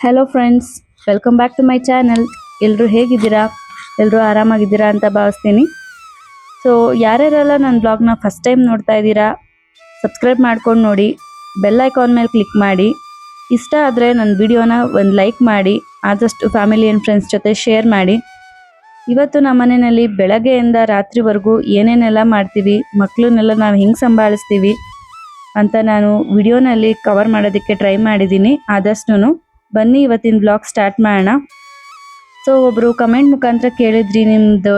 Hello friends, welcome back to my channel. ಎಲ್ಲರೂ ಹೇಗಿದ್ದೀರಾ? ಎಲ್ಲರೂ ಆರಾಮಾಗಿದ್ದೀರಾ ಅಂತ ಭಾವಿಸ್ತೀನಿ. ಸೊ ಯಾರ್ಯಾರೆಲ್ಲ ನನ್ನ ಬ್ಲಾಗ್ನ ಫಸ್ಟ್ ಟೈಮ್ ನೋಡ್ತಾ ಇದ್ದೀರಾ, ಸಬ್ಸ್ಕ್ರೈಬ್ ಮಾಡ್ಕೊಂಡು ನೋಡಿ, ಬೆಲ್ ಐಕಾನ್ ಮೇಲೆ ಕ್ಲಿಕ್ ಮಾಡಿ. ಇಷ್ಟ ಆದರೆ ನನ್ನ ವಿಡಿಯೋನ ಒಂದು ಲೈಕ್ ಮಾಡಿ, ಆದಷ್ಟು ಫ್ಯಾಮಿಲಿ ಆ್ಯಂಡ್ ಫ್ರೆಂಡ್ಸ್ ಜೊತೆ ಶೇರ್ ಮಾಡಿ. ಇವತ್ತು ನಮ್ಮ ಮನೆಯಲ್ಲಿ ಬೆಳಗ್ಗೆಯಿಂದ ರಾತ್ರಿವರೆಗೂ ಏನೇನೆಲ್ಲ ಮಾಡ್ತೀವಿ, ಮಕ್ಕಳನ್ನೆಲ್ಲ ನಾವು ಹೆಂಗೆ ಸಂಭಾಳಿಸ್ತೀವಿ ಅಂತ ನಾನು ವಿಡಿಯೋನಲ್ಲಿ ಕವರ್ ಮಾಡೋದಕ್ಕೆ ಟ್ರೈ ಮಾಡಿದ್ದೀನಿ. ಆದಷ್ಟು ಬನ್ನಿ ಇವತ್ತಿನ ಬ್ಲಾಗ್ ಸ್ಟಾರ್ಟ್ ಮಾಡೋಣ. ಸೊ ಒಬ್ಬರು ಕಮೆಂಟ್ ಮುಖಾಂತರ ಕೇಳಿದ್ರಿ, ನಿಮ್ಮದು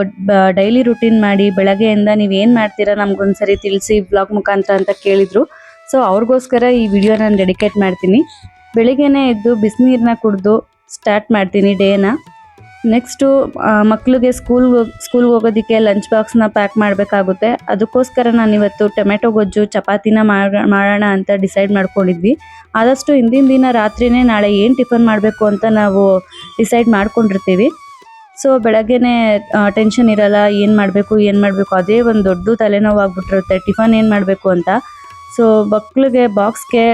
ಡೈಲಿ ರುಟೀನ್ ಮಾಡಿ, ಬೆಳಗ್ಗೆಯಿಂದ ನೀವು ಏನು ಮಾಡ್ತೀರಾ ನಮಗೊಂದ್ಸರಿ ತಿಳಿಸಿ ಬ್ಲಾಗ್ ಮುಖಾಂತರ ಅಂತ ಕೇಳಿದರು. ಸೊ ಅವ್ರಿಗೋಸ್ಕರ ಈ ವಿಡಿಯೋ ನಾನು ಡೆಡಿಕೇಟ್ ಮಾಡ್ತೀನಿ. ಬೆಳಿಗ್ಗೆನೇ ಎದ್ದು ಬಿಸಿನೀರನ್ನ ಕುಡಿದು ಸ್ಟಾರ್ಟ್ ಮಾಡ್ತೀನಿ ಡೇನ. ನೆಕ್ಸ್ಟು ಮಕ್ಕಳಿಗೆ ಸ್ಕೂಲ್ಗೆ ಹೋಗೋದಕ್ಕೆ ಲಂಚ್ ಬಾಕ್ಸ್ನ ಪ್ಯಾಕ್ ಮಾಡಬೇಕಾಗುತ್ತೆ. ಅದಕ್ಕೋಸ್ಕರ ನಾನಿವತ್ತು ಟೊಮೆಟೊ ಗೊಜ್ಜು ಚಪಾತಿನ ಮಾಡೋಣ ಅಂತ ಡಿಸೈಡ್ ಮಾಡ್ಕೊಂಡಿದ್ವಿ. ಆದಷ್ಟು ಹಿಂದಿನ ದಿನ ರಾತ್ರಿನೇ ನಾಳೆ ಏನು ಟಿಫನ್ ಮಾಡಬೇಕು ಅಂತ ನಾವು ಡಿಸೈಡ್ ಮಾಡ್ಕೊಂಡಿರ್ತೀವಿ. ಸೊ ಬೆಳಗ್ಗೆನೇ ಟೆನ್ಷನ್ ಇರಲ್ಲ, ಏನು ಮಾಡಬೇಕು ಅದೇ ಒಂದು ದೊಡ್ಡ ತಲೆನೋವು ಆಗ್ಬಿಟ್ಟಿರುತ್ತೆ ಟಿಫನ್ ಏನು ಮಾಡಬೇಕು ಅಂತ. ಸೊ ಮಕ್ಕಳಿಗೆ ಬಾಕ್ಸ್ಗೆ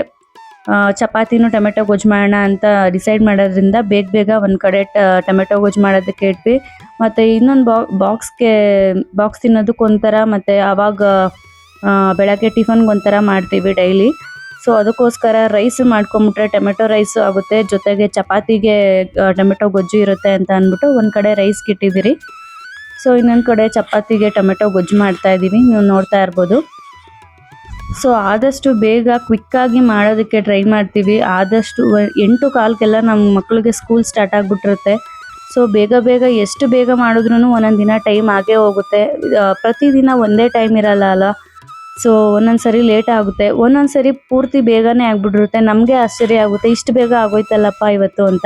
ಚಪಾತಿನೂ ಟೊಮೆಟೊ ಗೊಜ್ಜು ಮಾಡೋಣ ಅಂತ ಡಿಸೈಡ್ ಮಾಡೋದ್ರಿಂದ ಬೇಗ ಒಂದು ಕಡೆ ಟೊಮೆಟೊ ಗೊಜ್ಜು ಮಾಡೋದಕ್ಕೆ ಇಟ್ವಿ. ಮತ್ತು ಇನ್ನೊಂದು ಬಾಕ್ಸ್ ತಿನ್ನೋದಕ್ಕೊಂಥರ, ಮತ್ತು ಆವಾಗ ಬೆಳಗ್ಗೆ ಟಿಫನ್ಗೆ ಒಂಥರ ಮಾಡ್ತೀವಿ ಡೈಲಿ. ಸೊ ಅದಕ್ಕೋಸ್ಕರ ರೈಸ್ ಮಾಡ್ಕೊಂಬಿಟ್ರೆ ಟೊಮೆಟೊ ರೈಸು ಆಗುತ್ತೆ, ಜೊತೆಗೆ ಚಪಾತಿಗೆ ಟೊಮೆಟೊ ಗೊಜ್ಜು ಇರುತ್ತೆ ಅಂತ ಅಂದ್ಬಿಟ್ಟು ಒಂದು ಕಡೆ ರೈಸ್ಗೆ ಇಟ್ಟಿದ್ದೀರಿ. ಸೊ ಇನ್ನೊಂದು ಕಡೆ ಚಪಾತಿಗೆ ಟೊಮೆಟೊ ಗೊಜ್ಜು ಮಾಡ್ತಾಯಿದ್ದೀವಿ, ನೀವು ನೋಡ್ತಾ ಇರ್ಬೋದು. ಸೊ ಆದಷ್ಟು ಬೇಗ ಕ್ವಿಕ್ಕಾಗಿ ಮಾಡೋದಕ್ಕೆ ಟ್ರೈ ಮಾಡ್ತೀವಿ. ಆದಷ್ಟು 8:15 ನಮ್ಮ ಮಕ್ಕಳಿಗೆ ಸ್ಕೂಲ್ ಸ್ಟಾರ್ಟ್ ಆಗಿಬಿಟ್ಟಿರುತ್ತೆ. ಸೊ ಬೇಗ ಎಷ್ಟು ಬೇಗ ಮಾಡಿದ್ರೂ ಒಂದೊಂದು ದಿನ ಟೈಮ್ ಆಗೇ ಹೋಗುತ್ತೆ. ಪ್ರತಿದಿನ ಒಂದೇ ಟೈಮ್ ಇರಲ್ಲ ಅಲ್ಲ. ಸೊ ಒಂದೊಂದು ಸರಿ ಲೇಟ್ ಆಗುತ್ತೆ, ಒಂದೊಂದು ಸರಿ ಪೂರ್ತಿ ಬೇಗನೆ ಆಗಿಬಿಟ್ಟಿರುತ್ತೆ. ನಮಗೆ ಆಶ್ಚರ್ಯ ಆಗುತ್ತೆ, ಇಷ್ಟು ಬೇಗ ಆಗೋಯ್ತಲ್ಲಪ್ಪ ಇವತ್ತು ಅಂತ.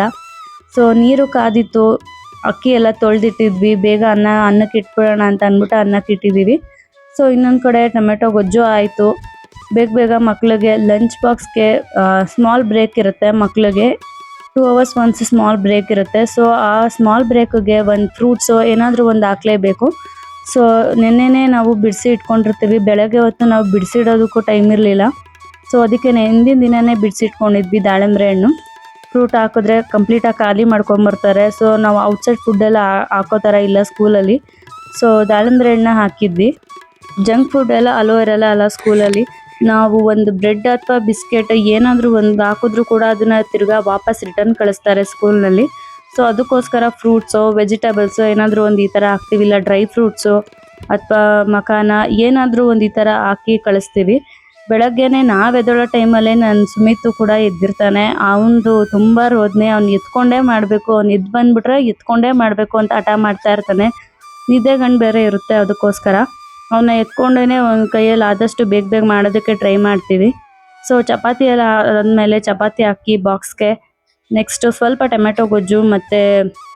ಸೊ ನೀರು ಕಾದಿತ್ತು, ಅಕ್ಕಿ ಎಲ್ಲ ತೊಳೆದಿಟ್ಟಿದ್ವಿ, ಬೇಗ ಅನ್ನಕ್ಕೆ ಇಟ್ಬಿಡೋಣ ಅಂತ ಅಂದ್ಬಿಟ್ಟು ಅನ್ನಕ್ಕೆ ಇಟ್ಟಿದ್ದೀವಿ. ಸೊ ಇನ್ನೊಂದು ಕಡೆ ಟೊಮೆಟೊ ಗೊಜ್ಜು ಆಯಿತು. ಬೇಗ ಮಕ್ಕಳಿಗೆ ಲಂಚ್ ಬಾಕ್ಸ್ಗೆ ಸ್ಮಾಲ್ ಬ್ರೇಕ್ ಇರುತ್ತೆ. ಮಕ್ಕಳಿಗೆ 2 hours ಒನ್ಸ್ ಸ್ಮಾಲ್ ಬ್ರೇಕ್ ಇರುತ್ತೆ. ಸೊ ಆ ಸ್ಮಾಲ್ ಬ್ರೇಕ್ಗೆ ಒಂದು ಫ್ರೂಟ್ಸು ಏನಾದರೂ ಒಂದು ಹಾಕಲೇಬೇಕು. ಸೊ ನೆನ್ನೆನೇ ನಾವು ಬಿಡಿಸಿ ಇಟ್ಕೊಂಡಿರ್ತೀವಿ, ಬೆಳಗ್ಗೆ ಹೊತ್ತು ನಾವು ಬಿಡಿಸಿಡೋದಕ್ಕೂ ಟೈಮ್ ಇರಲಿಲ್ಲ. ಸೊ ಅದಕ್ಕೆ ಹಿಂದಿನ ದಿನವೇ ಬಿಡಿಸಿಟ್ಕೊಂಡಿದ್ವಿ ದಾಳಿಂಬೆ ಹಣ್ಣು. ಫ್ರೂಟ್ ಹಾಕಿದ್ರೆ ಕಂಪ್ಲೀಟಾಗಿ ಖಾಲಿ ಮಾಡ್ಕೊಂಬರ್ತಾರೆ. ಸೊ ನಾವು ಔಟ್ಸೈಡ್ ಫುಡ್ಡೆಲ್ಲ ಹಾಕೋ ಥರ ಇಲ್ಲ ಸ್ಕೂಲಲ್ಲಿ. ಸೊ ದಾಳಿಂಬೆ ಹಣ್ಣು ಹಾಕಿದ್ವಿ. ಜಂಕ್ ಫುಡ್ ಎಲ್ಲ ಅಲೋ ಇರಲ್ಲ ಅಲ್ಲ ಸ್ಕೂಲಲ್ಲಿ. ನಾವು ಒಂದು ಬ್ರೆಡ್ ಅಥವಾ ಬಿಸ್ಕೆಟ್ ಏನಾದರೂ ಒಂದು ಹಾಕಿದ್ರೂ ಕೂಡ ಅದನ್ನು ತಿರ್ಗಾ ವಾಪಸ್ ರಿಟರ್ನ್ ಕಳಿಸ್ತಾರೆ ಸ್ಕೂಲ್ನಲ್ಲಿ. ಸೊ ಅದಕ್ಕೋಸ್ಕರ ಫ್ರೂಟ್ಸು ವೆಜಿಟೇಬಲ್ಸು ಏನಾದರೂ ಒಂದು ಈ ಥರ ಹಾಕ್ತೀವಿ, ಇಲ್ಲ ಡ್ರೈ ಫ್ರೂಟ್ಸು ಅಥವಾ ಮಖಾನ ಏನಾದರೂ ಒಂದು ಈ ಥರ ಹಾಕಿ ಕಳಿಸ್ತೀವಿ. ಬೆಳಗ್ಗೆನೇ ನಾವು ಎದ್ದೇಳೋ ಟೈಮಲ್ಲೇ ನನ್ನ ಸುಮಿತು ಕೂಡ ಎದ್ದಿರ್ತಾನೆ. ಅವನದು ತುಂಬ ರೋದನೆ, ಅವ್ನು ಎತ್ಕೊಂಡೇ ಮಾಡಬೇಕು, ಅವ್ನು ಎದ್ದು ಬಂದುಬಿಟ್ರೆ ಎತ್ಕೊಂಡೇ ಮಾಡಬೇಕು ಅಂತ ಹಠ ಮಾಡ್ತಾ ಇರ್ತಾನೆ. ನಿದ್ದೆಗಣ್ಣು ಬೇರೆ ಇರುತ್ತೆ, ಅದಕ್ಕೋಸ್ಕರ ಅವನ್ನ ಎತ್ಕೊಂಡೇ ಒಂದು ಕೈಯಲ್ಲಿ ಆದಷ್ಟು ಬೇಗ ಮಾಡೋದಕ್ಕೆ ಟ್ರೈ ಮಾಡ್ತೀವಿ. ಸೊ ಚಪಾತಿ ಎಲ್ಲ ಆದಮೇಲೆ ಚಪಾತಿ ಹಾಕಿ ಬಾಕ್ಸ್ಗೆ, ನೆಕ್ಸ್ಟು ಸ್ವಲ್ಪ ಟೊಮೆಟೊ ಗೊಜ್ಜು ಮತ್ತು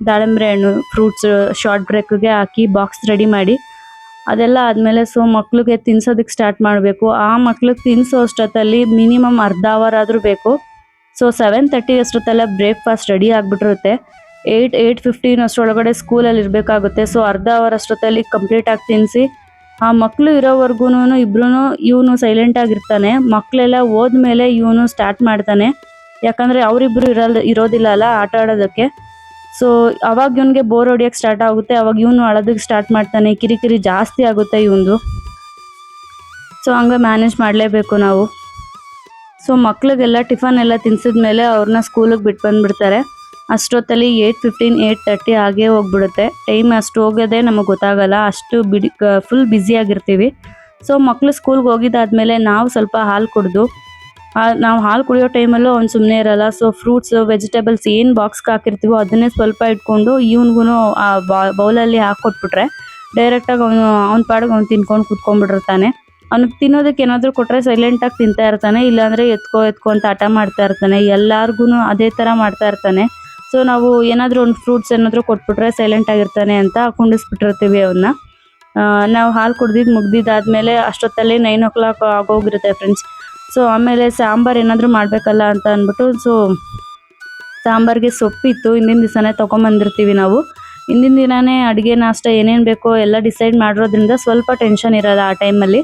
ದಾಳಿಂಬೆ ಹಣ್ಣು ಫ್ರೂಟ್ಸು ಶಾರ್ಟ್ ಬ್ರೇಕ್ಗೆ ಹಾಕಿ ಬಾಕ್ಸ್ ರೆಡಿ ಮಾಡಿ ಅದೆಲ್ಲ ಆದಮೇಲೆ ಸೊ ಮಕ್ಳಿಗೆ ತಿನ್ಸೋದಕ್ಕೆ ಸ್ಟಾರ್ಟ್ ಮಾಡಬೇಕು. ಆ ಮಕ್ಳಿಗೆ ತಿನ್ನಿಸೋ ಅಷ್ಟೊತ್ತಲ್ಲಿ ಮಿನಿಮಮ್ ಅರ್ಧ ಅವರ್ ಆದರೂ ಬೇಕು. ಸೊ 7:30 ಅಷ್ಟೊತ್ತೆಲ್ಲ ಬ್ರೇಕ್ಫಾಸ್ಟ್ ರೆಡಿ ಆಗಿಬಿಟ್ಟಿರುತ್ತೆ. 8:15 ಅಷ್ಟರೊಳಗಡೆ ಸ್ಕೂಲಲ್ಲಿ ಇರಬೇಕಾಗುತ್ತೆ. ಸೊ ಅರ್ಧ ಅವರ್ ಅಷ್ಟೊತ್ತಲ್ಲಿ ಕಂಪ್ಲೀಟಾಗಿ ತಿನ್ನಿಸಿ ಆ ಮಕ್ಕಳು ಇರೋವರೆಗೂ ಇವನು ಸೈಲೆಂಟಾಗಿರ್ತಾನೆ. ಮಕ್ಕಳೆಲ್ಲ ಹೋದ್ಮೇಲೆ ಇವನು ಸ್ಟಾರ್ಟ್ ಮಾಡ್ತಾನೆ, ಯಾಕಂದರೆ ಅವರಿಬ್ಬರು ಇರೋದಿಲ್ಲ ಅಲ್ಲ ಆಟ ಆಡೋದಕ್ಕೆ. ಸೊ ಅವಾಗ ಇವನಿಗೆ ಬೋರ್ ಹೊಡಿಯೋಕ್ಕೆ ಸ್ಟಾರ್ಟ್ ಆಗುತ್ತೆ. ಅವಾಗ ಇವನು ಅಳೋದಕ್ಕೆ ಸ್ಟಾರ್ಟ್ ಮಾಡ್ತಾನೆ, ಕಿರಿಕಿರಿ ಜಾಸ್ತಿ ಆಗುತ್ತೆ ಇವನು. ಸೊ ಹಂಗೆ ಮ್ಯಾನೇಜ್ ಮಾಡಲೇಬೇಕು ನಾವು. ಸೊ ಮಕ್ಕಳಿಗೆಲ್ಲ ಟಿಫನ್ ಎಲ್ಲ ತಿನ್ಸಿದ್ಮೇಲೆ ಅವ್ರನ್ನ ಸ್ಕೂಲಿಗೆ ಬಿಟ್ಟು ಬಂದುಬಿಡ್ತಾರೆ. ಅಷ್ಟೊತ್ತಲ್ಲಿ 8:15 8:30 ಆಗೇ ಹೋಗ್ಬಿಡುತ್ತೆ. ಟೈಮ್ ಅಷ್ಟು ಹೋಗೋದೇ ನಮಗೆ ಗೊತ್ತಾಗಲ್ಲ, ಅಷ್ಟು ಫುಲ್ ಬ್ಯುಸಿಯಾಗಿರ್ತೀವಿ. ಸೊ ಮಕ್ಕಳು ಸ್ಕೂಲ್ಗೆ ಹೋಗಿದ್ದಾದ್ಮೇಲೆ ನಾವು ಸ್ವಲ್ಪ ಹಾಲು ಕುಡಿದು, ನಾವು ಹಾಲು ಕುಡಿಯೋ ಟೈಮಲ್ಲೂ ಅವ್ನು ಸುಮ್ಮನೆ ಇರಲ್ಲ. ಸೊ ಫ್ರೂಟ್ಸು ವೆಜಿಟೇಬಲ್ಸ್ ಏನು ಬಾಕ್ಸ್ಗೆ ಹಾಕಿರ್ತೀವೋ ಅದನ್ನೇ ಸ್ವಲ್ಪ ಇಟ್ಕೊಂಡು ಇವನಿಗೂ ಆ ಬೌಲಲ್ಲಿ ಹಾಕ್ಕೊಟ್ಬಿಟ್ರೆ ಡೈರೆಕ್ಟಾಗಿ ಅವ್ನ ಪಾಡಿಗೆ ಅವ್ನು ತಿನ್ಕೊಂಡು ಕೂತ್ಕೊಂಡ್ಬಿಟ್ಟಿರ್ತಾನೆ. ಅವ್ನಿಗೆ ತಿನ್ನೋದಕ್ಕೆ ಏನಾದರೂ ಕೊಟ್ಟರೆ ಸೈಲೆಂಟಾಗಿ ತಿಂತಾ ಇರ್ತಾನೆ, ಇಲ್ಲಾಂದರೆ ಎತ್ಕೋ ಅಂತ ಹಠ ಮಾಡ್ತಾ ಇರ್ತಾನೆ. ಎಲ್ಲರಿಗೂ ಅದೇ ಥರ ಮಾಡ್ತಾ ಇರ್ತಾನೆ. ಸೊ ನಾವು ಏನಾದರೂ ಒಂದು ಫ್ರೂಟ್ಸ್ ಏನಾದರೂ ಕೊಟ್ಬಿಟ್ರೆ ಸೈಲೆಂಟಾಗಿರ್ತಾನೆ ಅಂತ ಕುಂಡಿಸ್ಬಿಟ್ಟಿರ್ತೀವಿ ಅವನ್ನ. ನಾವು ಹಾಲು ಮುಗ್ದಿದ್ದಾದಮೇಲೆ ಅಷ್ಟೊತ್ತಲ್ಲಿ 9 o'clock ಆಗೋಗಿರುತ್ತೆ ಫ್ರೆಂಡ್ಸ್. ಸೊ ಆಮೇಲೆ ಸಾಂಬಾರು ಏನಾದರೂ ಮಾಡಬೇಕಲ್ಲ ಅಂತ ಅಂದ್ಬಿಟ್ಟು, ಸೊ ಸಾಂಬಾರಿಗೆ ಸೊಪ್ಪಿತ್ತು, ಹಿಂದಿನ ದಿವಸನೇ ತೊಗೊಂಬಂದಿರ್ತೀವಿ ನಾವು. ಹಿಂದಿನ ದಿನವೇ ಅಡುಗೆ ನಾಷ್ಟ ಏನೇನು ಬೇಕೋ ಎಲ್ಲ ಡಿಸೈಡ್ ಮಾಡಿರೋದ್ರಿಂದ ಸ್ವಲ್ಪ ಟೆನ್ಷನ್ ಇರೋಲ್ಲ ಆ ಟೈಮಲ್ಲಿ.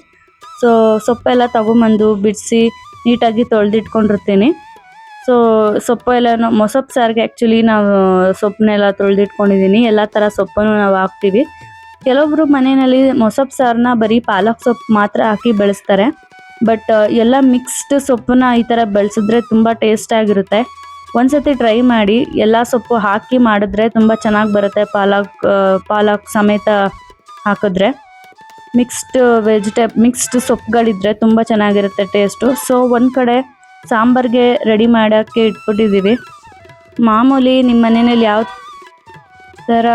ಸೊ ಸೊಪ್ಪೆಲ್ಲ ತೊಗೊಂಬಂದು ಬಿಡಿಸಿ ನೀಟಾಗಿ ತೊಳೆದಿಟ್ಕೊಂಡಿರ್ತೀನಿ. ಸೊ ಸೊಪ್ಪು ಎಲ್ಲ ಮೊಸಪ್ಪು ಸಾರಿಗೆ ಆ್ಯಕ್ಚುಲಿ ನಾವು ಸೊಪ್ಪನ್ನೆಲ್ಲ ತೊಳೆದಿಟ್ಕೊಂಡಿದ್ದೀನಿ. ಎಲ್ಲ ಥರ ಸೊಪ್ಪನ್ನು ನಾವು ಹಾಕ್ತೀವಿ. ಕೆಲವೊಬ್ರು ಮನೆಯಲ್ಲಿ ಮೊಸಪ್ಪು ಸಾರನ್ನ ಬರೀ ಪಾಲಕ್ ಸೊಪ್ಪು ಮಾತ್ರ ಹಾಕಿ ಬೆಳೆಸ್ತಾರೆ. ಬಟ್ ಎಲ್ಲ ಮಿಕ್ಸ್ಡ್ ಸೊಪ್ಪನ್ನ ಈ ಥರ ಬೆಳೆಸಿದ್ರೆ ತುಂಬ ಟೇಸ್ಟಾಗಿರುತ್ತೆ. ಒಂದ್ಸತಿ ಟ್ರೈ ಮಾಡಿ. ಎಲ್ಲ ಸೊಪ್ಪು ಹಾಕಿ ಮಾಡಿದ್ರೆ ತುಂಬ ಚೆನ್ನಾಗಿ ಬರುತ್ತೆ. ಪಾಲಕ್ ಸಮೇತ ಹಾಕಿದ್ರೆ ಮಿಕ್ಸ್ಡ್ ಸೊಪ್ಪುಗಳಿದ್ರೆ ತುಂಬ ಚೆನ್ನಾಗಿರುತ್ತೆ ಟೇಸ್ಟು. ಸೊ ಒಂದು ಕಡೆ ಸಾಂಬಾರಿಗೆ ರೆಡಿ ಮಾಡೋಕ್ಕೆ ಇಟ್ಬಿಟ್ಟಿದ್ದೀವಿ. ಮಾಮೂಲಿ ನಿಮ್ಮ ಮನೆಯಲ್ಲಿ ಯಾವ ಥರ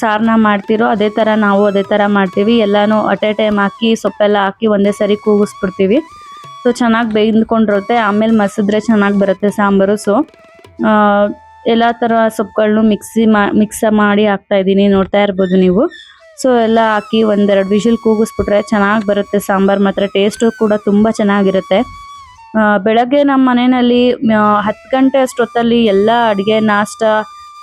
ಸಾರನ್ನ ಮಾಡ್ತೀರೋ ಅದೇ ಥರ ನಾವು ಅದೇ ಥರ ಮಾಡ್ತೀವಿ. ಎಲ್ಲನೂ ಅಟ್ ಎ ಟೈಮ್ ಹಾಕಿ ಸೊಪ್ಪೆಲ್ಲ ಹಾಕಿ ಒಂದೇ ಸರಿ ಕೂಗಿಸ್ಬಿಡ್ತೀವಿ. ಸೊ ಚೆನ್ನಾಗಿ ಬೇಯ್ದುಕೊಂಡಿರುತ್ತೆ. ಆಮೇಲೆ ಮಸಿದ್ರೆ ಚೆನ್ನಾಗಿ ಬರುತ್ತೆ ಸಾಂಬಾರು. ಸೊ ಎಲ್ಲ ಥರ ಸೊಪ್ಪುಗಳನ್ನು ಮಿಕ್ಸ್ ಮಾಡಿ ಹಾಕ್ತಾಯಿದ್ದೀನಿ, ನೋಡ್ತಾ ಇರ್ಬೋದು ನೀವು. ಸೊ ಎಲ್ಲ ಹಾಕಿ ಒಂದೆರಡು ವಿಷಲ್ ಕೂಗಿಸ್ಬಿಟ್ರೆ ಚೆನ್ನಾಗಿ ಬರುತ್ತೆ ಸಾಂಬಾರು. ಮಾತ್ರ ಟೇಸ್ಟು ಕೂಡ ತುಂಬ ಚೆನ್ನಾಗಿರುತ್ತೆ. ಬೆಳಗ್ಗೆ ನಮ್ಮ ಮನೆಯಲ್ಲಿ 10 ಗಂಟೆ ಅಷ್ಟೊತ್ತಲ್ಲಿ ಎಲ್ಲ ಅಡುಗೆ, ನಾಷ್ಟ,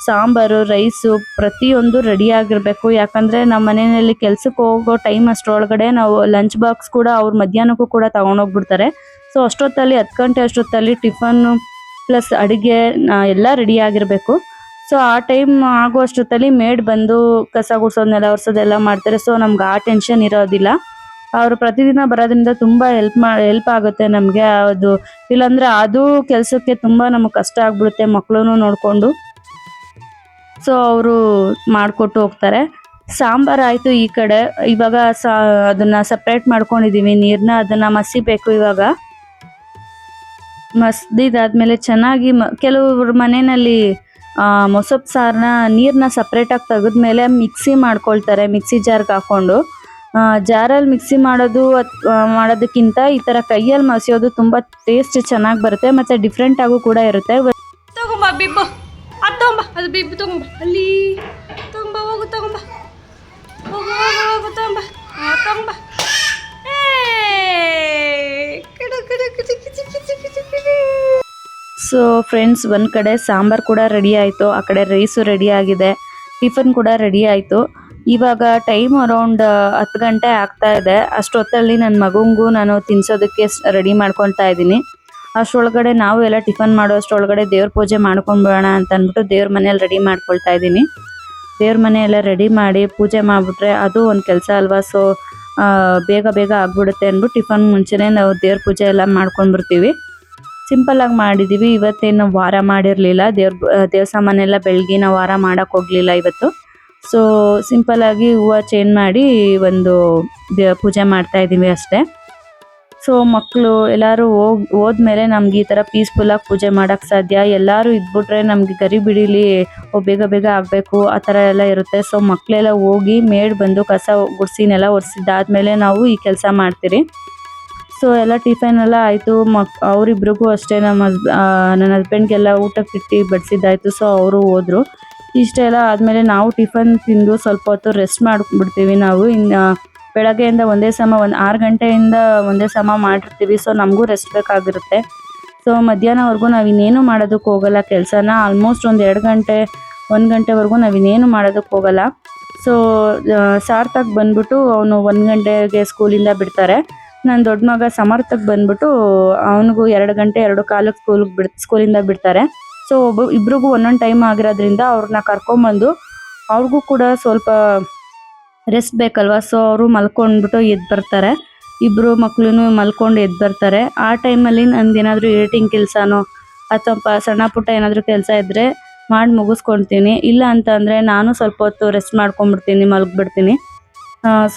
ಸಾಂಬಾರು, ರೈಸು ಪ್ರತಿಯೊಂದು ರೆಡಿ ಆಗಿರಬೇಕು. ಯಾಕಂದರೆ ನಮ್ಮ ಮನೆಯಲ್ಲಿ ಕೆಲಸಕ್ಕೆ ಹೋಗೋ ಟೈಮ್ ಅಷ್ಟರೊಳಗಡೆ ನಾವು ಲಂಚ್ ಬಾಕ್ಸ್ ಕೂಡ ಅವ್ರು ಮಧ್ಯಾಹ್ನಕ್ಕೂ ಕೂಡ ತೊಗೊಂಡೋಗ್ಬಿಡ್ತಾರೆ. ಸೊ ಅಷ್ಟೊತ್ತಲ್ಲಿ 10 ಗಂಟೆ ಅಷ್ಟೊತ್ತಲ್ಲಿ ಟಿಫನ್ನು ಪ್ಲಸ್ ಅಡುಗೆ ಎಲ್ಲ ರೆಡಿ ಆಗಿರಬೇಕು. ಸೊ ಆ ಟೈಮ್ ಆಗೋ ಅಷ್ಟೊತ್ತಲ್ಲಿ ಮೇಡ್ ಬಂದು ಕಸ ಗುಡಿಸೋದು, ನೆಲ ಒರೆಸೋದೆಲ್ಲ ಮಾಡ್ತಾರೆ. ಸೊ ನಮ್ಗೆ ಆ ಟೆನ್ಷನ್ ಇರೋದಿಲ್ಲ. ಅವರು ಪ್ರತಿದಿನ ಬರೋದ್ರಿಂದ ತುಂಬ ಹೆಲ್ಪ್ ಆಗುತ್ತೆ ನಮಗೆ. ಅದು ಇಲ್ಲಾಂದರೆ ಅದು ಕೆಲಸಕ್ಕೆ ತುಂಬ ನಮಗೆ ಕಷ್ಟ ಆಗ್ಬಿಡುತ್ತೆ ಮಕ್ಕಳನ್ನು ನೋಡಿಕೊಂಡು. ಸೊ ಅವರು ಮಾಡಿಕೊಟ್ಟು ಹೋಗ್ತಾರೆ. ಸಾಂಬಾರು ಆಯಿತು. ಈ ಕಡೆ ಇವಾಗ ಅದನ್ನು ಸಪ್ರೇಟ್ ಮಾಡ್ಕೊಂಡಿದ್ದೀವಿ ನೀರನ್ನ. ಅದನ್ನು ಮಸಿಬೇಕು. ಇವಾಗ ಮಸ್ದಿದ್ದಾದ್ಮೇಲೆ ಚೆನ್ನಾಗಿ ಕೆಲವ್ರ ಮನೆಯಲ್ಲಿ ಮೊಸಪ್ಪು ಸಾರನ್ನ ನೀರನ್ನ ಸಪ್ರೇಟಾಗಿ ತೆಗೆದ್ಮೇಲೆ ಮಿಕ್ಸಿ ಮಾಡ್ಕೊಳ್ತಾರೆ, ಮಿಕ್ಸಿ ಜಾರ್ಗೆ ಹಾಕ್ಕೊಂಡು. ಜಾರಲ್ಲಿ ಮಿಕ್ಸಿ ಮಾಡೋದಕ್ಕಿಂತ ಈ ಥರ ಕೈಯಲ್ಲಿ ಮಸಿಯೋದು ತುಂಬ ಟೇಸ್ಟ್ ಚೆನ್ನಾಗಿ ಬರುತ್ತೆ ಮತ್ತು ಡಿಫ್ರೆಂಟಾಗೂ ಕೂಡ ಇರುತ್ತೆ. ತಗೊಂಬ ಬಿಬ್ಬು, ಅದು ತಗೊಂಬ, ಅದು ಬಿಬ್ಬು ತಗೊಂಬ, ಅಲ್ಲಿ ತಗೊಂಬ, ಹೋಗು ತಗೊಂಬ, ಹೋಗು ಹೋಗು ಹೋಗು ತಗೊಂಬ, ತಗೊಂಬ. ಸೊ ಫ್ರೆಂಡ್ಸ್, ಒಂದು ಕಡೆ ಸಾಂಬಾರು ಕೂಡ ರೆಡಿ ಆಯಿತು, ಆ ಕಡೆ ರೈಸು ರೆಡಿ ಆಗಿದೆ, ಟಿಫನ್ ಕೂಡ ರೆಡಿ ಆಯಿತು. ಇವಾಗ ಟೈಮ್ ಅರೌಂಡ್ 10 ಗಂಟೆ ಆಗ್ತಾ ಇದೆ. ಅಷ್ಟೊತ್ತಲ್ಲಿ ನನ್ನ ಮಗುಂಗೂ ನಾನು ತಿನ್ಸೋದಕ್ಕೆ ರೆಡಿ ಮಾಡ್ಕೊಳ್ತಾ ಇದ್ದೀನಿ. ಅಷ್ಟರೊಳಗಡೆ ನಾವು ಎಲ್ಲ ಟಿಫನ್ ಮಾಡೋ ಅಷ್ಟರೊಳಗಡೆ ದೇವ್ರ ಪೂಜೆ ಮಾಡ್ಕೊಂಡ್ಬಿಡೋಣ ಅಂತ ಅಂದ್ಬಿಟ್ಟು ದೇವ್ರ ಮನೇಲಿ ರೆಡಿ ಮಾಡ್ಕೊಳ್ತಾ ಇದ್ದೀನಿ. ದೇವ್ರ ಮನೆಯೆಲ್ಲ ರೆಡಿ ಮಾಡಿ ಪೂಜೆ ಮಾಡಿಬಿಟ್ರೆ ಅದು ಒಂದು ಕೆಲಸ ಅಲ್ವಾ. ಸೊ ಬೇಗ ಬೇಗ ಆಗ್ಬಿಡುತ್ತೆ ಅಂದ್ಬಿಟ್ಟು ಟಿಫನ್ ಮುಂಚೆನೇ ನಾವು ದೇವ್ರ ಪೂಜೆ ಎಲ್ಲ ಮಾಡ್ಕೊಂಡ್ಬಿಡ್ತೀವಿ. ಸಿಂಪಲ್ಲಾಗಿ ಮಾಡಿದ್ದೀವಿ. ಇವತ್ತೇನು ವಾರ ಮಾಡಿರಲಿಲ್ಲ. ದೇವ್ರ ಸಾಮಾನೆಲ್ಲ ಬೆಳಗ್ಗೆ ನಾವು ವಾರ ಮಾಡೋಕ್ಕೆ ಹೋಗಲಿಲ್ಲ ಇವತ್ತು. ಸೊ ಸಿಂಪಲ್ಲಾಗಿ ಹೂವು ಚೇಂಜ್ ಮಾಡಿ ಒಂದು ಪೂಜೆ ಮಾಡ್ತಾ ಇದ್ದೀವಿ ಅಷ್ಟೇ. ಸೊ ಮಕ್ಕಳು ಎಲ್ಲರೂ ಹೋದ್ಮೇಲೆ ನಮ್ಗೆ ಈ ಥರ ಪೀಸ್ಫುಲ್ಲಾಗಿ ಪೂಜೆ ಮಾಡೋಕ್ಕೆ ಸಾಧ್ಯ. ಎಲ್ಲರೂ ಇದ್ಬಿಟ್ರೆ ನಮಗೆ ಗರಿ ಬಿಡಿಲಿ ಬೇಗ ಬೇಗ ಆಗಬೇಕು ಆ ಥರ ಎಲ್ಲ ಇರುತ್ತೆ. ಸೊ ಮಕ್ಕಳೆಲ್ಲ ಹೋಗಿ ಮೇಡ್ ಬಂದು ಕಸ ಗುಡಿಸಿ ನೆಲ ಒರೆಸಿದ್ದಾದ್ಮೇಲೆ ನಾವು ಈ ಕೆಲಸ ಮಾಡ್ತೀರಿ. ಸೊ ಎಲ್ಲ ಟಿಫನ್ ಎಲ್ಲ ಆಯಿತು. ಅವರಿಬ್ರಿಗೂ ಅಷ್ಟೇ, ನನ್ನ ಹಸ್ಬೆಂಡ್ಗೆಲ್ಲ ಊಟಕ್ಕೆ ಇಟ್ಟು ಬಡಿಸಿದ್ದಾಯಿತು. ಸೊ ಅವರು ಹೋದರು. ಇಷ್ಟೆಲ್ಲ ಆದಮೇಲೆ ನಾವು ಟಿಫನ್ ತಿಂದು ಸ್ವಲ್ಪ ಹೊತ್ತು ರೆಸ್ಟ್ ಮಾಡಿಬಿಡ್ತೀವಿ. ನಾವು ಇನ್ನು ಬೆಳಗ್ಗೆಯಿಂದ ಒಂದೇ ಸಮ 6 ಗಂಟೆಯಿಂದ ಒಂದೇ ಸಮ ಮಾಡಿರ್ತೀವಿ. ಸೊ ನಮಗೂ ರೆಸ್ಟ್ ಬೇಕಾಗಿರುತ್ತೆ. ಸೊ ಮಧ್ಯಾಹ್ನವರೆಗೂ ನಾವು ಇನ್ನೇನು ಮಾಡೋದಕ್ಕೆ ಹೋಗಲ್ಲ ಕೆಲಸನ. ಆಲ್ಮೋಸ್ಟ್ ಒಂದು 2 ಗಂಟೆ 1 ಗಂಟೆವರೆಗೂ ನಾವು ಇನ್ನೇನು ಮಾಡೋದಕ್ಕೆ ಹೋಗಲ್ಲ. ಸೊ ಸಾರ್ಥಕ್ ಬಂದ್ಬಿಟ್ಟು ಅವನು 1 ಗಂಟೆಗೆ ಸ್ಕೂಲಿಂದ ಬಿಡ್ತಾರೆ. ನನ್ನ ದೊಡ್ಡ ಮಗ ಸಮರ್ಥಕ್ಕೆ ಬಂದ್ಬಿಟ್ಟು ಅವನಿಗೂ 2 ಗಂಟೆ 2:15 ಸ್ಕೂಲಿಂದ ಬಿಡ್ತಾರೆ. ಸೊ ಇಬ್ರಿಗೂ ಒಂದೊಂದು ಟೈಮ್ ಆಗಿರೋದ್ರಿಂದ ಅವ್ರನ್ನ ಕರ್ಕೊಂಬಂದು ಅವ್ರಿಗೂ ಕೂಡ ಸ್ವಲ್ಪ ರೆಸ್ಟ್ ಬೇಕಲ್ವ. ಸೊ ಅವರು ಮಲ್ಕೊಂಡ್ಬಿಟ್ಟು ಎದ್ದು ಬರ್ತಾರೆ. ಇಬ್ಬರು ಮಕ್ಕಳು ಮಲ್ಕೊಂಡು ಎದ್ದು ಬರ್ತಾರೆ. ಆ ಟೈಮಲ್ಲಿ ನನಗೇನಾದರೂ ಎಡಿಟಿಂಗ್ ಕೆಲಸನೋ ಅಥವಾ ಸಣ್ಣ ಪುಟ್ಟ ಏನಾದರೂ ಕೆಲಸ ಇದ್ದರೆ ಮಾಡಿ ಮುಗಿಸ್ಕೊಳ್ತೀನಿ. ಇಲ್ಲ ಅಂತಂದರೆ ನಾನು ಸ್ವಲ್ಪ ಹೊತ್ತು ರೆಸ್ಟ್ ಮಾಡ್ಕೊಂಡ್ಬಿಡ್ತೀನಿ, ಮಲಗಿಬಿಡ್ತೀನಿ.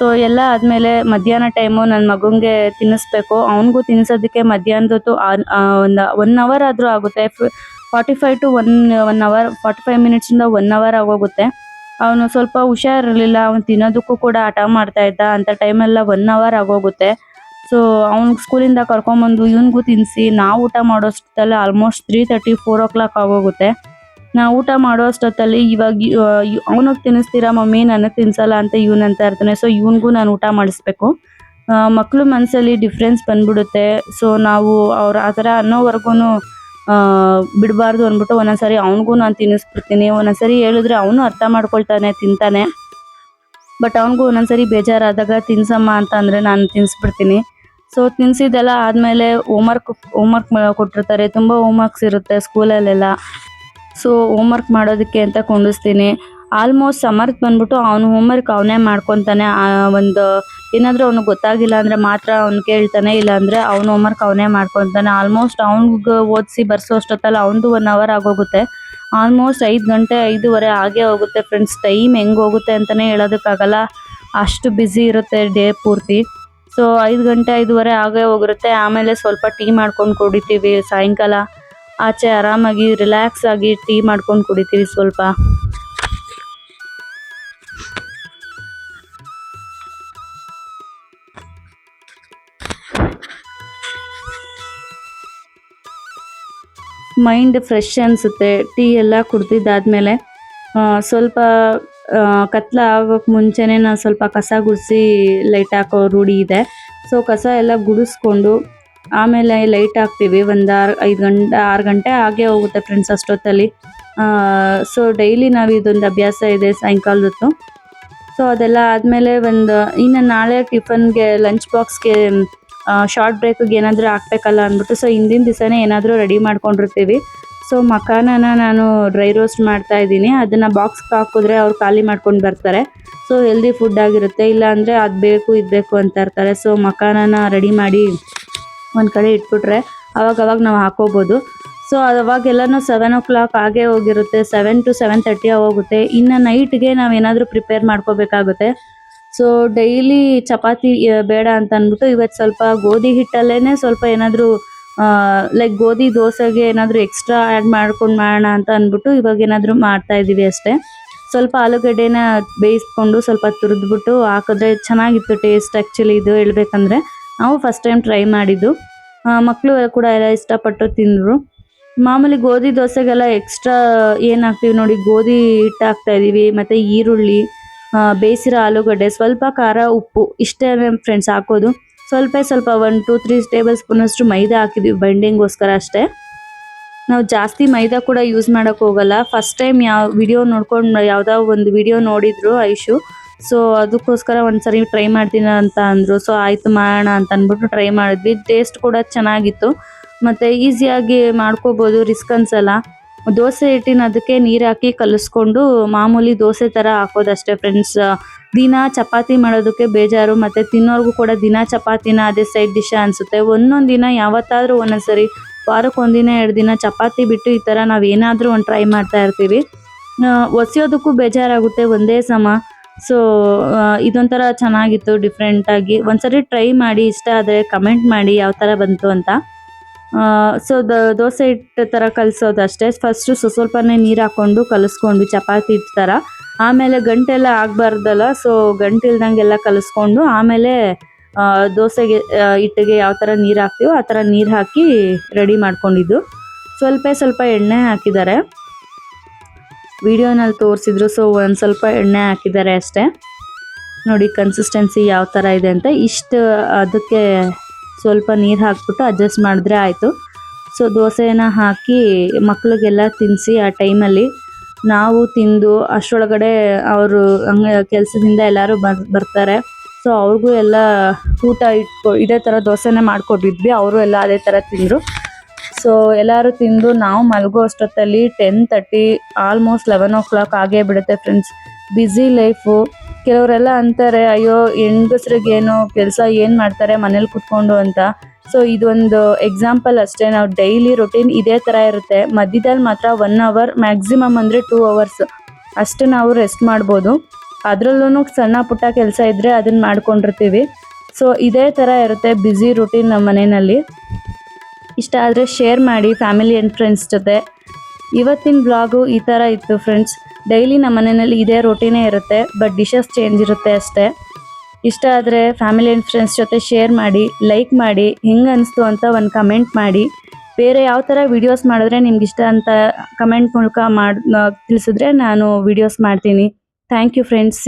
ಸೊ ಎಲ್ಲ ಆದಮೇಲೆ ಮಧ್ಯಾಹ್ನ ಟೈಮು ನನ್ನ ಮಗುಂಗೆ ತಿನ್ನಿಸ್ಬೇಕು. ಅವನಿಗೂ ತಿನ್ನಿಸೋದಕ್ಕೆ ಮಧ್ಯಾಹ್ನದೊತ್ತು ಒಂದು 1 ಅವರ್ ಆದರೂ ಆಗುತ್ತೆ. 45 to 1 ಅವರ್ 45 ಮಿನಿಟ್ಸಿಂದ 1 ಅವರ್ ಆಗೋಗುತ್ತೆ. ಅವನು ಸ್ವಲ್ಪ ಹುಷಾರಿರಲಿಲ್ಲ. ಅವನು ತಿನ್ನೋದಕ್ಕೂ ಕೂಡ ಹಠ ಮಾಡ್ತಾಯಿದ್ದ. ಅಂಥ ಟೈಮೆಲ್ಲ 1 ಅವರ್ ಆಗೋಗುತ್ತೆ. ಸೊ ಅವ್ನಿಗೆ ಸ್ಕೂಲಿಂದ ಕರ್ಕೊಂಬಂದು ಇವನಿಗೂ ತಿನ್ನಿಸಿ ನಾವು ಊಟ ಮಾಡೋಷ್ಟೊತ್ತಲ್ಲಿ ಆಲ್ಮೋಸ್ಟ್ 3:30 4 o'clock ಆಗೋಗುತ್ತೆ. ನಾವು ಊಟ ಮಾಡೋ ಅಷ್ಟೊತ್ತಲ್ಲಿ ಇವಾಗ ಅವನಿಗೆ ತಿನ್ನಿಸ್ತೀರಾ ಮಮ್ಮಿ, ನನಗೆ ತಿನ್ನಿಸಲ್ಲ ಅಂತ ಇವನಂತ ಇರ್ತಾನೆ. ಸೊ ಇವನಿಗೂ ನಾನು ಊಟ ಮಾಡಿಸ್ಬೇಕು. ಮಕ್ಕಳು ಮನಸ್ಸಲ್ಲಿ ಡಿಫ್ರೆನ್ಸ್ ಬಂದ್ಬಿಡುತ್ತೆ. ಸೊ ನಾವು ಅವ್ರು ಆ ಥರ ಅನ್ನೋವರೆಗೂ ಬಿಡಬಾರ್ದು ಅಂದ್ಬಿಟ್ಟು ಒಂದೊಂದ್ಸರಿ ಅವನಿಗೂ ನಾನು ತಿನ್ನಿಸ್ಬಿಡ್ತೀನಿ. ಒಂದೊಂದ್ಸರಿ ಹೇಳಿದ್ರೆ ಅವನು ಅರ್ಥ ಮಾಡ್ಕೊಳ್ತಾನೆ, ತಿಂತಾನೆ. ಬಟ್ ಅವನಿಗೂ ಒಂದೊಂದ್ಸರಿ ಬೇಜಾರಾದಾಗ ತಿನ್ಸಮ್ಮ ಅಂತ ಅಂದರೆ ನಾನು ತಿನ್ನಿಸ್ಬಿಡ್ತೀನಿ. ಸೊ ತಿನ್ಸಿದ್ದೆಲ್ಲ ಆದಮೇಲೆ ಹೋಮ್ವರ್ಕ್ ಕೊಟ್ಟಿರ್ತಾರೆ, ತುಂಬ ಹೋಮ್ವರ್ಕ್ಸ್ ಇರುತ್ತೆ ಸ್ಕೂಲಲ್ಲೆಲ್ಲ. ಸೊ ಹೋಮ್ವರ್ಕ್ ಮಾಡೋದಕ್ಕೆ ಅಂತ ಕುಂಡಿಸ್ತೀನಿ. ಆಲ್ಮೋಸ್ಟ್ ಸಮರ್ತ್ ಬಂದ್ಬಿಟ್ಟು ಅವನು ಹೋಮ್ವರ್ಕ್ ಅವನೇ ಮಾಡ್ಕೊತಾನೆ. ಒಂದು ಏನಾದರೂ ಅವ್ನಿಗೆ ಗೊತ್ತಾಗಿಲ್ಲ ಅಂದರೆ ಮಾತ್ರ ಅವ್ನು ಕೇಳ್ತಾನೆ, ಇಲ್ಲಾಂದರೆ ಅವ್ನು ಹೋಮ್ವರ್ಕ್ ಅವನೇ ಮಾಡ್ಕೊತಾನೆ. ಆಲ್ಮೋಸ್ಟ್ ಅವ್ನಿಗೆ ಓದಿಸಿ ಬರ್ಸೋ ಅಷ್ಟೊತ್ತಲ್ಲ ಅವನದು 1 hour ಆಗೋಗುತ್ತೆ. ಆಲ್ಮೋಸ್ಟ್ 5 ಗಂಟೆ 5:15 ಆಗೇ ಹೋಗುತ್ತೆ ಫ್ರೆಂಡ್ಸ್. ಟೈಮ್ ಹೆಂಗೆ ಹೋಗುತ್ತೆ ಅಂತಲೇ ಹೇಳೋದಕ್ಕಾಗಲ್ಲ, ಅಷ್ಟು ಬ್ಯುಸಿ ಇರುತ್ತೆ ಡೇ ಪೂರ್ತಿ. ಸೊ 5 ಗಂಟೆ 5:15 ಆಗೇ ಹೋಗಿರುತ್ತೆ. ಆಮೇಲೆ ಸ್ವಲ್ಪ ಟೀ ಮಾಡ್ಕೊಂಡು ಕುಡಿತೀವಿ. ಸಾಯಂಕಾಲ ಆಚೆ ಆರಾಮಾಗಿ ರಿಲ್ಯಾಕ್ಸ್ ಆಗಿ ಟೀ ಮಾಡ್ಕೊಂಡು ಕುಡಿತೀವಿ ಸ್ವಲ್ಪ. ಮೈಂಡ್ ಫ್ರೆಶ್ ಅನಿಸುತ್ತೆ. ಟೀ ಎಲ್ಲ ಕುಡ್ದಿದ್ದಾದಮೇಲೆ ಸ್ವಲ್ಪ ಕತ್ಲ ಆಗೋಕ್ಕೆ ಮುಂಚೆನೇ ನಾನು ಸ್ವಲ್ಪ ಕಸ ಗುಡಿಸಿ ಲೈಟ್ ಹಾಕೋ ರೂಢಿ ಇದೆ. ಸೊ ಕಸ ಎಲ್ಲ ಗುಡಿಸ್ಕೊಂಡು ಆಮೇಲೆ ಲೈಟ್ ಹಾಕ್ತೀವಿ. ಒಂದು 6 ಗಂಟೆ ಆಗೇ ಹೋಗುತ್ತೆ ಫ್ರೆಂಡ್ಸ್ ಅಷ್ಟೊತ್ತಲ್ಲಿ. ಸೊ ಡೈಲಿ ನಾವು ಇದೊಂದು ಅಭ್ಯಾಸ ಇದೆ ಸಾಯಂಕಾಲದೊತ್ತು. ಸೊ ಅದೆಲ್ಲ ಆದಮೇಲೆ ಇನ್ನು ನಾಳೆ ಟಿಫನ್ಗೆ ಲಂಚ್ ಬಾಕ್ಸ್ಗೆ ಶಾರ್ಟ್ ಬ್ರೇಕಿಗೆ ಏನಾದರೂ ಹಾಕ್ಬೇಕಲ್ಲ ಅಂದ್ಬಿಟ್ಟು ಸೊ ಹಿಂದಿನ ದಿವಸನೇ ಏನಾದರೂ ರೆಡಿ ಮಾಡ್ಕೊಂಡಿರ್ತೀವಿ. ಸೊ ಮಖಾನನ ನಾನು ಡ್ರೈ ರೋಸ್ಟ್ ಮಾಡ್ತಾಯಿದ್ದೀನಿ. ಅದನ್ನು ಬಾಕ್ಸ್ಗೆ ಹಾಕಿದ್ರೆ ಅವ್ರು ಖಾಲಿ ಮಾಡ್ಕೊಂಡು ಬರ್ತಾರೆ. ಸೊ ಹೆಲ್ದಿ ಫುಡ್ ಆಗಿರುತ್ತೆ. ಇಲ್ಲಾಂದರೆ ಅದು ಬೇಕು ಇದು ಬೇಕು ಅಂತ ಇರ್ತಾರೆ. ಸೊ ಮಖಾನನ ರೆಡಿ ಮಾಡಿ ಒಂದು ಕಡೆ ಇಟ್ಬಿಟ್ರೆ ಅವಾಗ ನಾವು ಹಾಕೋಬೋದು. ಸೊ ಅವಾಗೆಲ್ಲನೂ 7 o'clock ಆಗೇ ಹೋಗಿರುತ್ತೆ. 7 to 7:30 ಹೋಗುತ್ತೆ. ಇನ್ನು ನೈಟ್ಗೆ ನಾವೇನಾದರೂ ಪ್ರಿಪೇರ್ ಮಾಡ್ಕೋಬೇಕಾಗುತ್ತೆ. ಸೊ ಡೈಲಿ ಚಪಾತಿ ಬೇಡ ಅಂತ ಅಂದ್ಬಿಟ್ಟು ಇವತ್ತು ಸ್ವಲ್ಪ ಗೋಧಿ ಹಿಟ್ಟಲ್ಲೇ ಸ್ವಲ್ಪ ಏನಾದರೂ ಲೈಕ್ ಗೋಧಿ ದೋಸೆಗೆ ಏನಾದರೂ ಎಕ್ಸ್ಟ್ರಾ ಆ್ಯಡ್ ಮಾಡ್ಕೊಂಡು ಮಾಡೋಣ ಅಂತ ಅಂದ್ಬಿಟ್ಟು ಇವಾಗ ಏನಾದರೂ ಮಾಡ್ತಾಯಿದ್ದೀವಿ ಅಷ್ಟೇ. ಸ್ವಲ್ಪ ಆಲೂಗಡ್ಡೆನ ಬೇಯಿಸ್ಕೊಂಡು ಸ್ವಲ್ಪ ತುರಿದ್ಬಿಟ್ಟು ಹಾಕಿದ್ರೆ ಚೆನ್ನಾಗಿತ್ತು ಟೇಸ್ಟ್. ಆ್ಯಕ್ಚುಲಿ ಇದು ಹೇಳ್ಬೇಕಂದ್ರೆ ನಾವು ಫಸ್ಟ್ ಟೈಮ್ ಟ್ರೈ ಮಾಡಿದ್ದು. ಮಕ್ಕಳು ಕೂಡ ಎಲ್ಲ ಇಷ್ಟಪಟ್ಟು ತಿಂದರು. ಮಾಮೂಲಿ ಗೋಧಿ ದೋಸೆಗೆಲ್ಲ ಎಕ್ಸ್ಟ್ರಾ ಏನು ಹಾಕ್ತೀವಿ ನೋಡಿ, ಗೋಧಿ ಹಿಟ್ಟು ಹಾಕ್ತಾಯಿದ್ದೀವಿ ಮತ್ತು ಈರುಳ್ಳಿ, ಬೇಯಿಸಿರೋ ಆಲೂಗಡ್ಡೆ, ಸ್ವಲ್ಪ ಖಾರ, ಉಪ್ಪು ಇಷ್ಟೇ ಫ್ರೆಂಡ್ಸ್ ಹಾಕೋದು. ಸ್ವಲ್ಪ 1 to 3 ಟೇಬಲ್ ಸ್ಪೂನಷ್ಟು ಮೈದಾ ಹಾಕಿದ್ದೀವಿ ಬೈಂಡಿಂಗ್ಗೋಸ್ಕರ ಅಷ್ಟೇ. ನಾವು ಜಾಸ್ತಿ ಮೈದಾ ಕೂಡ ಯೂಸ್ ಮಾಡೋಕ್ಕೆ ಹೋಗಲ್ಲ. ಫಸ್ಟ್ ಟೈಮ್ ವಿಡಿಯೋ ನೋಡ್ಕೊಂಡು ಯಾವುದೋ ಒಂದು ವಿಡಿಯೋ ನೋಡಿದ್ರು ಐಶು. ಸೊ ಅದಕ್ಕೋಸ್ಕರ ಒಂದು ಸರಿ ಟ್ರೈ ಮಾಡ್ತೀನಿ ಅಂತ ಅಂದರು. ಸೊ ಆಯಿತು ಮಾಡೋಣ ಅಂತ ಅಂದ್ಬಿಟ್ಟು ಟ್ರೈ ಮಾಡಿದ್ವಿ. ಟೇಸ್ಟ್ ಕೂಡ ಚೆನ್ನಾಗಿತ್ತು ಮತ್ತು ಈಸಿಯಾಗಿ ಮಾಡ್ಕೋಬೋದು, ರಿಸ್ಕ್ ಅನ್ಸಲ್ಲ. ದೋಸೆ ಹಿಟ್ಟಿನ ಅದಕ್ಕೆ ನೀರು ಹಾಕಿ ಕಲಿಸ್ಕೊಂಡು ಮಾಮೂಲಿ ದೋಸೆ ಥರ ಹಾಕೋದಷ್ಟೇ ಫ್ರೆಂಡ್ಸ್. ದಿನ ಚಪಾತಿ ಮಾಡೋದಕ್ಕೆ ಬೇಜಾರು, ಮತ್ತು ತಿನ್ನೋರ್ಗೂ ಕೂಡ ದಿನ ಚಪಾತಿನ ಅದೇ ಸೈಡ್ ಡಿಶ್ ಅನಿಸುತ್ತೆ. ಒಂದೊಂದು ದಿನ ಯಾವತ್ತಾದರೂ ಒಂದೊಂದ್ಸರಿ ವಾರಕ್ಕೆ 1 ದಿನ 2 ದಿನ ಚಪಾತಿ ಬಿಟ್ಟು ಈ ಥರ ನಾವು ಏನಾದರೂ ಒಂದು ಟ್ರೈ ಮಾಡ್ತಾ ಇರ್ತೀವಿ. ಒಸೆಯೋದಕ್ಕೂ ಬೇಜಾರಾಗುತ್ತೆ ಒಂದೇ ಸಮ. ಸೊ ಇದೊಂಥರ ಚೆನ್ನಾಗಿತ್ತು ಡಿಫ್ರೆಂಟಾಗಿ. ಒಂದ್ಸರಿ ಟ್ರೈ ಮಾಡಿ, ಇಷ್ಟ ಆದರೆ ಕಮೆಂಟ್ ಮಾಡಿ ಯಾವ ಥರ ಬಂತು ಅಂತ. ಸೊ ದೋಸೆ ಹಿಟ್ಟು ಥರ ಕಲಿಸೋದಷ್ಟೇ. ಫಸ್ಟು ಸ್ವಲ್ಪನೇ ನೀರು ಹಾಕ್ಕೊಂಡು ಕಲಿಸ್ಕೊಂಡು ಚಪಾತಿ ಹಿಟ್ಟು ಥರ. ಆಮೇಲೆ ಗಂಟೆಲ್ಲ ಆಗಬಾರ್ದಲ್ಲ, ಸೊ ಗಂಟಿಲ್ದಂಗೆಲ್ಲ ಕಲಿಸ್ಕೊಂಡು ಆಮೇಲೆ ದೋಸೆಗೆ ಹಿಟ್ಟಿಗೆ ಯಾವ ಥರ ನೀರು ಹಾಕ್ತೀವೋ ಆ ಥರ ನೀರು ಹಾಕಿ ರೆಡಿ ಮಾಡ್ಕೊಂಡಿದ್ದು. ಸ್ವಲ್ಪ ಎಣ್ಣೆ ಹಾಕಿದ್ದಾರೆ, ವಿಡಿಯೋನಲ್ಲಿ ತೋರಿಸಿದ್ರು. ಸೊ ಒಂದು ಸ್ವಲ್ಪ ಎಣ್ಣೆ ಹಾಕಿದ್ದಾರೆ ಅಷ್ಟೇ. ನೋಡಿ ಕನ್ಸಿಸ್ಟೆನ್ಸಿ ಯಾವ ಥರ ಇದೆ ಅಂತ. ಇಷ್ಟು ಅದಕ್ಕೆ ಸ್ವಲ್ಪ ನೀರು ಹಾಕ್ಬಿಟ್ಟು ಅಡ್ಜಸ್ಟ್ ಮಾಡಿದ್ರೆ ಆಯಿತು. ಸೊ ದೋಸೆನ ಹಾಕಿ ಮಕ್ಕಳಿಗೆಲ್ಲ ತಿನ್ನಿಸಿ ಆ ಟೈಮಲ್ಲಿ ನಾವು ತಿಂದು ಅಷ್ಟರೊಳಗಡೆ ಅವರು ಹಂಗೆ ಕೆಲಸದಿಂದ ಎಲ್ಲರೂ ಬರ್ತಾರೆ. ಸೊ ಅವ್ರಿಗೂ ಎಲ್ಲ ಊಟ ಇದೇ ಥರ ದೋಸೆನೇ ಮಾಡಿಕೊಟ್ಟಿದ್ವಿ. ಅವರು ಎಲ್ಲ ಅದೇ ಥರ ತಿಂದರು. ಸೊ ಎಲ್ಲರೂ ತಿಂದು ನಾವು ಮಲಗೋ ಅಷ್ಟೊತ್ತಲ್ಲಿ 10:30 ಆಲ್ಮೋಸ್ಟ್ 11 o'clock ಆಗೇ ಬಿಡುತ್ತೆ ಫ್ರೆಂಡ್ಸ್. Busy life. ಕೆಲವರೆಲ್ಲ ಅಂತಾರೆ, ಅಯ್ಯೋ ಹೆಂಗಸ್ರಿಗೇನು ಕೆಲಸ, ಏನು ಮಾಡ್ತಾರೆ ಮನೇಲಿ ಕೂತ್ಕೊಂಡು ಅಂತ. ಸೊ ಇದೊಂದು ಎಕ್ಸಾಂಪಲ್ ಅಷ್ಟೇ. ನಾವು ಡೈಲಿ ರೊಟೀನ್ ಇದೇ ಥರ ಇರುತ್ತೆ. ಮಧ್ಯದಲ್ಲಿ ಮಾತ್ರ 1 hour, ಮ್ಯಾಕ್ಸಿಮಮ್ ಅಂದರೆ 2 hours ಅಷ್ಟು ನಾವು ರೆಸ್ಟ್ ಮಾಡ್ಬೋದು. ಅದರಲ್ಲೂ ಸಣ್ಣ ಪುಟ್ಟ ಕೆಲಸ ಇದ್ದರೆ ಅದನ್ನು ಮಾಡ್ಕೊಂಡಿರ್ತೀವಿ. ಸೊ ಇದೇ ಥರ ಇರುತ್ತೆ ಬ್ಯುಸಿ ರೊಟೀನ್ ನಮ್ಮ ಮನೆಯಲ್ಲಿ. ಇಷ್ಟ ಆದರೆ ಶೇರ್ ಮಾಡಿ ಫ್ಯಾಮಿಲಿ ಆ್ಯಂಡ್ ಫ್ರೆಂಡ್ಸ್ ಜೊತೆ. ಇವತ್ತಿನ ಬ್ಲಾಗು ಈ ಥರ ಇತ್ತು ಫ್ರೆಂಡ್ಸ್. ಡೈಲಿ ನಮ್ಮ ಮನೆಯಲ್ಲಿ ಇದೇ ರೊಟೀನೇ ಇರುತ್ತೆ, ಬಟ್ ಡಿಶಸ್ ಚೇಂಜ್ ಇರುತ್ತೆ ಅಷ್ಟೇ. ಇಷ್ಟ ಆದರೆ ಫ್ಯಾಮಿಲಿ ಆ್ಯಂಡ್ ಫ್ರೆಂಡ್ಸ್ ಜೊತೆ ಶೇರ್ ಮಾಡಿ, ಲೈಕ್ ಮಾಡಿ, ಹೆಂಗೆ ಅನಿಸ್ತು ಅಂತ ಒಂದು ಕಮೆಂಟ್ ಮಾಡಿ. ಬೇರೆ ಯಾವ ಥರ ವೀಡಿಯೋಸ್ ಮಾಡಿದ್ರೆ ನಿಮ್ಗೆ ಇಷ್ಟ ಅಂತ ಕಮೆಂಟ್ ಮೂಲಕ ತಿಳಿಸಿದ್ರೆ ನಾನು ವೀಡಿಯೋಸ್ ಮಾಡ್ತೀನಿ. Thank you friends.